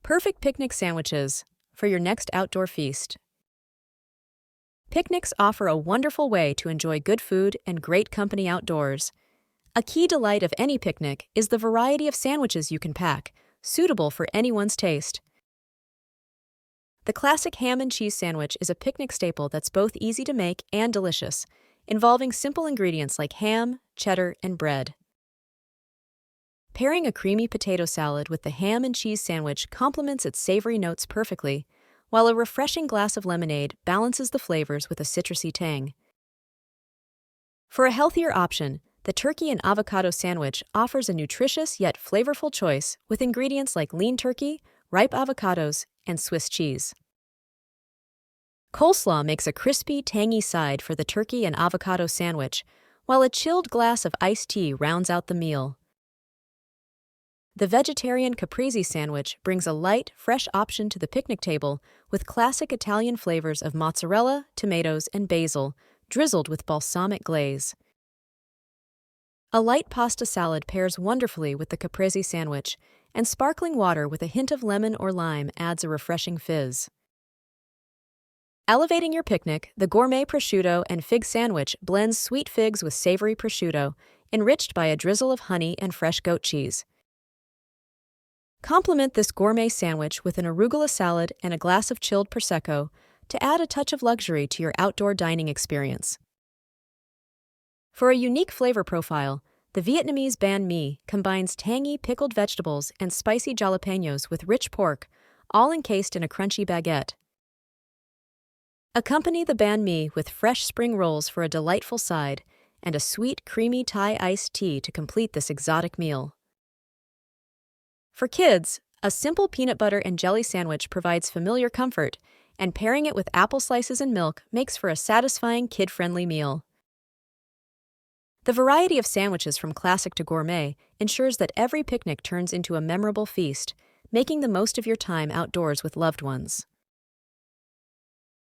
Perfect picnic sandwiches for your next outdoor feast. Picnics offer a wonderful way to enjoy good food and great company outdoors. A key delight of any picnic is the variety of sandwiches you can pack, suitable for anyone's taste. The classic ham and cheese sandwich is a picnic staple that's both easy to make and delicious, involving simple ingredients like ham, cheddar, and bread. Pairing a creamy potato salad with the ham and cheese sandwich complements its savory notes perfectly, while a refreshing glass of lemonade balances the flavors with a citrusy tang. For a healthier option, the turkey and avocado sandwich offers a nutritious yet flavorful choice with ingredients like lean turkey, ripe avocados, and Swiss cheese. Coleslaw makes a crispy, tangy side for the turkey and avocado sandwich, while a chilled glass of iced tea rounds out the meal. The vegetarian caprese sandwich brings a light, fresh option to the picnic table with classic Italian flavors of mozzarella, tomatoes, and basil, drizzled with balsamic glaze. A light pasta salad pairs wonderfully with the caprese sandwich, and sparkling water with a hint of lemon or lime adds a refreshing fizz. Elevating your picnic, the gourmet prosciutto and fig sandwich blends sweet figs with savory prosciutto, enriched by a drizzle of honey and fresh goat cheese. Complement this gourmet sandwich with an arugula salad and a glass of chilled Prosecco to add a touch of luxury to your outdoor dining experience. For a unique flavor profile, the Vietnamese banh mi combines tangy pickled vegetables and spicy jalapenos with rich pork, all encased in a crunchy baguette. Accompany the banh mi with fresh spring rolls for a delightful side and a sweet, creamy Thai iced tea to complete this exotic meal. For kids, a simple peanut butter and jelly sandwich provides familiar comfort, and pairing it with apple slices and milk makes for a satisfying kid-friendly meal. The variety of sandwiches from classic to gourmet ensures that every picnic turns into a memorable feast, making the most of your time outdoors with loved ones.